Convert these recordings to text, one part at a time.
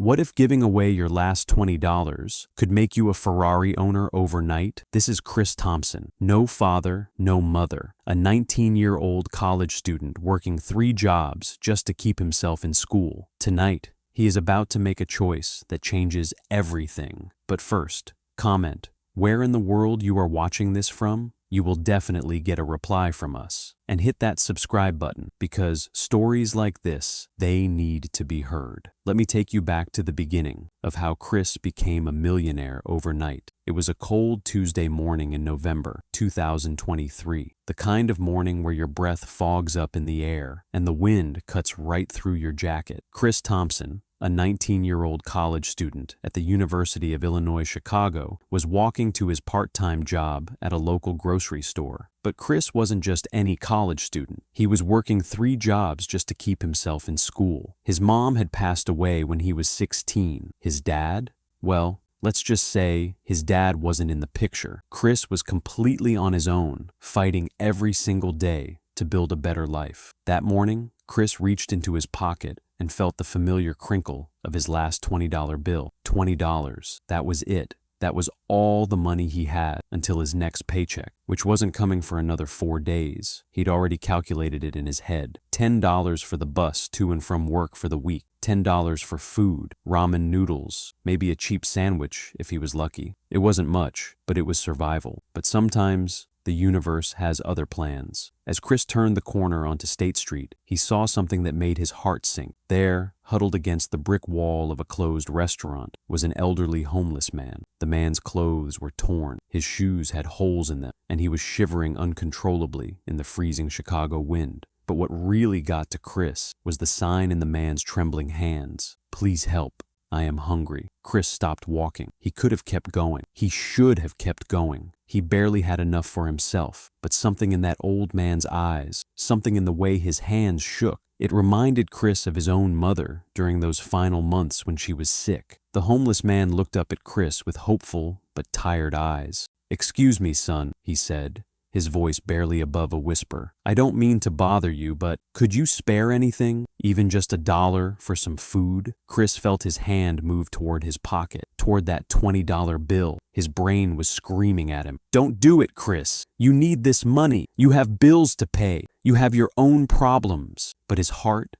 What if giving away your last $20 could make you a Ferrari owner overnight? This is Chris Thompson. No father, no mother. A 19-year-old college student working 3 jobs just to keep himself in school. Tonight, he is about to make a choice that changes everything. But first, comment where in the world you are watching this from. You will definitely get a reply from us. And hit that subscribe button, because stories like this, they need to be heard. Let me take you back to the beginning of how Chris became a millionaire overnight. It was a cold Tuesday morning in November 2023. The kind of morning where your breath fogs up in the air and the wind cuts right through your jacket. Chris Thompson, a 19-year-old college student at the University of Illinois, Chicago, was walking to his part-time job at a local grocery store. But Chris wasn't just any college student. He was working 3 jobs just to keep himself in school. His mom had passed away when he was 16. His dad? Well, let's just say his dad wasn't in the picture. Chris was completely on his own, fighting every single day to build a better life. That morning, Chris reached into his pocket and felt the familiar crinkle of his last $20 bill. $20. That was it. That was all the money he had until his next paycheck, which wasn't coming for another 4 days. He'd already calculated it in his head. $10 for the bus to and from work for the week. $10 for food, ramen noodles, maybe a cheap sandwich if he was lucky. It wasn't much, but it was survival. But sometimes the universe has other plans. As Chris turned the corner onto State Street, he saw something that made his heart sink. There, huddled against the brick wall of a closed restaurant, was an elderly homeless man. The man's clothes were torn, his shoes had holes in them, and he was shivering uncontrollably in the freezing Chicago wind. But what really got to Chris was the sign in the man's trembling hands. "Please help. I am hungry." Chris stopped walking. He could have kept going. He should have kept going. He barely had enough for himself, but something in that old man's eyes, something in the way his hands shook, it reminded Chris of his own mother during those final months when she was sick. The homeless man looked up at Chris with hopeful but tired eyes. "Excuse me, son," he said, his voice barely above a whisper. "I don't mean to bother you, but could you spare anything? Even just $1 for some food?" Chris felt his hand move toward his pocket, toward that $20 bill. His brain was screaming at him. "Don't do it, Chris. You need this money. You have bills to pay. You have your own problems." But his heart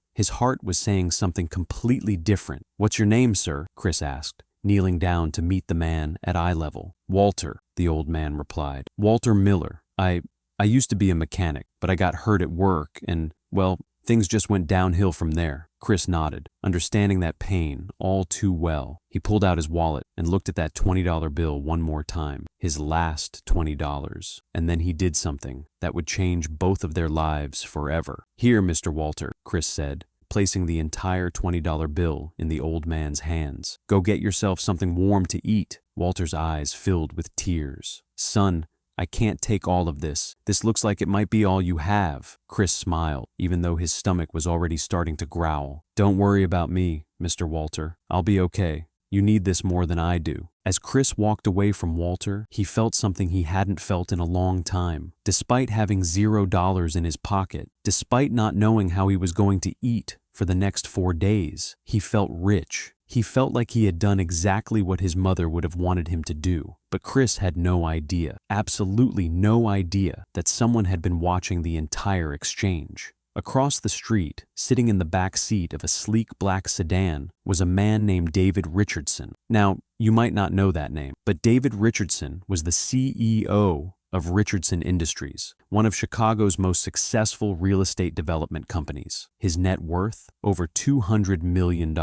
was saying something completely different. "What's your name, sir?" Chris asked, kneeling down to meet the man at eye level. "Walter," the old man replied. "Walter Miller. I used to be a mechanic, but I got hurt at work and, well, things just went downhill from there." Chris nodded, understanding that pain all too well. He pulled out his wallet and looked at that $20 bill one more time, his last $20. And then he did something that would change both of their lives forever. "Here, Mr. Walter," Chris said, placing the entire $20 bill in the old man's hands. "Go get yourself something warm to eat." Walter's eyes filled with tears. "Son, I can't take all of this. This looks like it might be all you have." Chris smiled, even though his stomach was already starting to growl. "Don't worry about me, Mr. Walter. I'll be okay. You need this more than I do." As Chris walked away from Walter, he felt something he hadn't felt in a long time. Despite having $0 in his pocket, despite not knowing how he was going to eat for the next 4 days, he felt rich. He felt like he had done exactly what his mother would have wanted him to do. But Chris had no idea, absolutely no idea, that someone had been watching the entire exchange. Across the street, sitting in the back seat of a sleek black sedan, was a man named David Richardson. Now, you might not know that name, but David Richardson was the CEO of Richardson Industries, one of Chicago's most successful real estate development companies. His net worth? Over $200 million.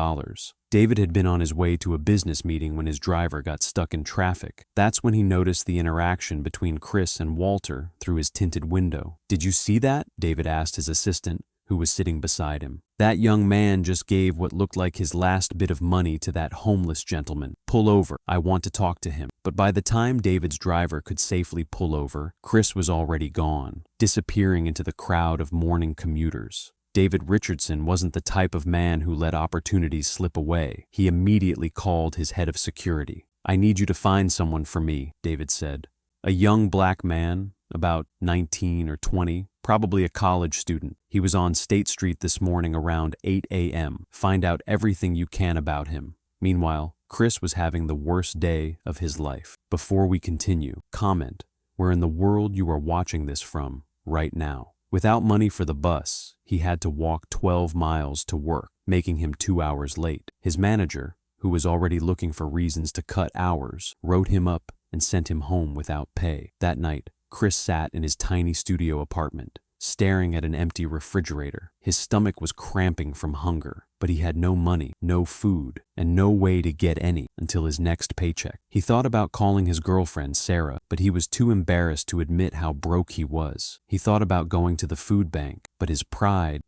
David had been on his way to a business meeting when his driver got stuck in traffic. That's when he noticed the interaction between Chris and Walter through his tinted window. "Did you see that?" David asked his assistant, who was sitting beside him. "That young man just gave what looked like his last bit of money to that homeless gentleman. Pull over. I want to talk to him." But by the time David's driver could safely pull over, Chris was already gone, disappearing into the crowd of morning commuters. David Richardson wasn't the type of man who let opportunities slip away. He immediately called his head of security. "I need you to find someone for me," David said. A young black man, about 19 or 20, probably a college student. He was on State Street this morning around 8 a.m. Find out everything you can about him. Meanwhile, Chris was having the worst day of his life. Before we continue, comment where in the world you are watching this from right now. Without money for the bus, he had to walk 12 miles to work, making him 2 hours late. His manager, who was already looking for reasons to cut hours, wrote him up and sent him home without pay. That night, Chris sat in his tiny studio apartment, staring at an empty refrigerator. His stomach was cramping from hunger, but he had no money, no food, and no way to get any until his next paycheck. He thought about calling his girlfriend, Sarah, but he was too embarrassed to admit how broke he was. He thought about going to the food bank, but his pride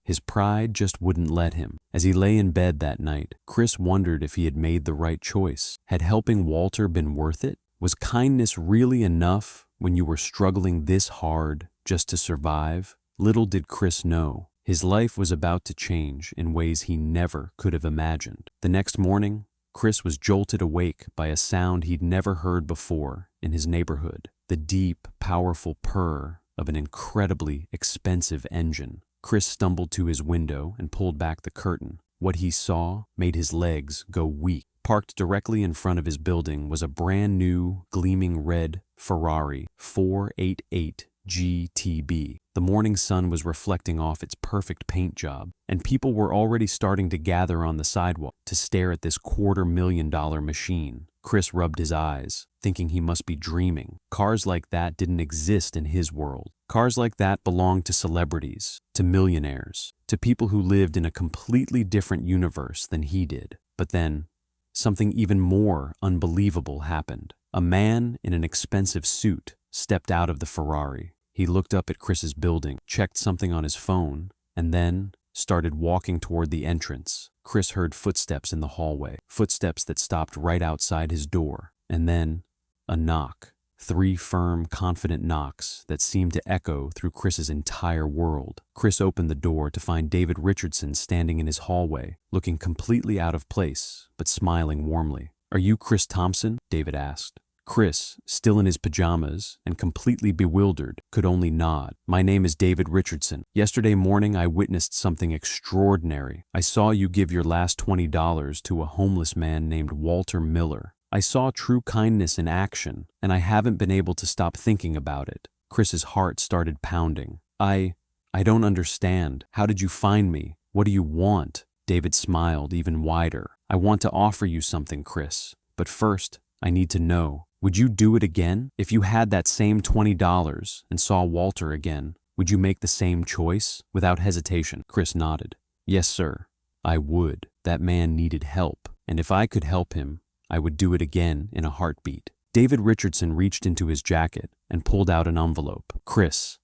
just wouldn't let him. As he lay in bed that night, Chris wondered if he had made the right choice. Had helping Walter been worth it? Was kindness really enough when you were struggling this hard just to survive? Little did Chris know, his life was about to change in ways he never could have imagined. The next morning, Chris was jolted awake by a sound he'd never heard before in his neighborhood, the deep, powerful purr of an incredibly expensive engine. Chris stumbled to his window and pulled back the curtain. What he saw made his legs go weak. Parked directly in front of his building was a brand new, gleaming red Ferrari 488 GTB. The morning sun was reflecting off its perfect paint job, and people were already starting to gather on the sidewalk to stare at this $250,000 machine. Chris rubbed his eyes, thinking he must be dreaming. Cars like that didn't exist in his world. Cars like that belonged to celebrities, to millionaires, to people who lived in a completely different universe than he did. But then, something even more unbelievable happened. A man in an expensive suit stepped out of the Ferrari. He looked up at Chris's building, checked something on his phone, and then started walking toward the entrance. Chris heard footsteps in the hallway, footsteps that stopped right outside his door, and then a knock. 3 firm, confident knocks that seemed to echo through Chris's entire world. Chris opened the door to find David Richardson standing in his hallway, looking completely out of place, but smiling warmly. "Are you Chris Thompson?" David asked. Chris, still in his pajamas and completely bewildered, could only nod. "My name is David Richardson. Yesterday morning I witnessed something extraordinary. I saw you give your last $20 to a homeless man named Walter Miller. I saw true kindness in action, and I haven't been able to stop thinking about it." Chris's heart started pounding. I don't understand. How did you find me? What do you want?" David smiled even wider. "I want to offer you something, Chris. But first, I need to know. Would you do it again? If you had that same $20 and saw Walter again, would you make the same choice?" Without hesitation, Chris nodded. "Yes, sir. I would. That man needed help, and if I could help him, I would do it again in a heartbeat." David Richardson reached into his jacket and pulled out an envelope. "Chris,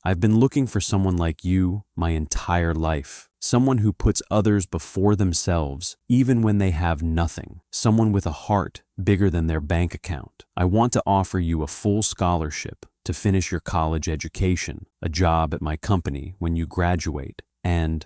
I've been looking for someone like you my entire life. Someone who puts others before themselves, even when they have nothing. Someone with a heart bigger than their bank account. I want to offer you a full scholarship to finish your college education, a job at my company when you graduate, and..."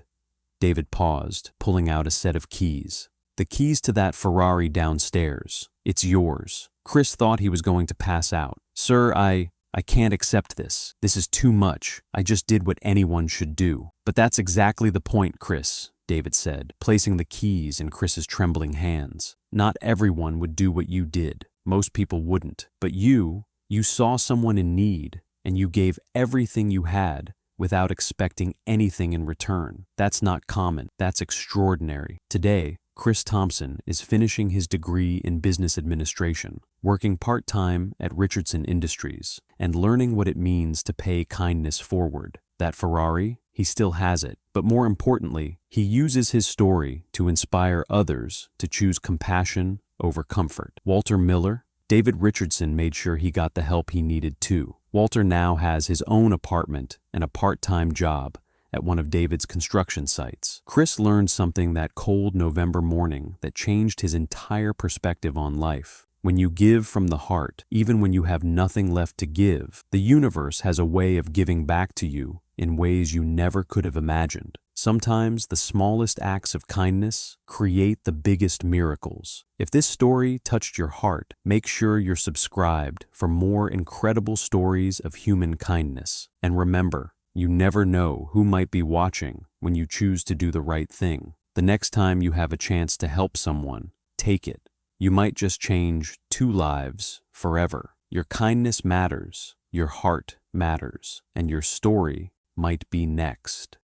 David paused, pulling out a set of keys. "The keys to that Ferrari downstairs. It's yours." Chris thought he was going to pass out. "Sir, I can't accept this. This is too much. I just did what anyone should do." "But that's exactly the point, Chris," David said, placing the keys in Chris's trembling hands. "Not everyone would do what you did. Most people wouldn't. But you saw someone in need, and you gave everything you had without expecting anything in return. That's not common. That's extraordinary." Today, Chris Thompson is finishing his degree in business administration, working part-time at Richardson Industries, and learning what it means to pay kindness forward. That Ferrari, he still has it, but more importantly, he uses his story to inspire others to choose compassion over comfort. Walter Miller, David Richardson made sure he got the help he needed too. Walter now has his own apartment and a part-time job at one of David's construction sites. Chris learned something that cold November morning that changed his entire perspective on life. When you give from the heart, even when you have nothing left to give, the universe has a way of giving back to you in ways you never could have imagined. Sometimes the smallest acts of kindness create the biggest miracles. If this story touched your heart, make sure you're subscribed for more incredible stories of human kindness. And remember, you never know who might be watching when you choose to do the right thing. The next time you have a chance to help someone, Take it. You might just change 2 lives forever. Your kindness matters, your heart matters, and your story might be next.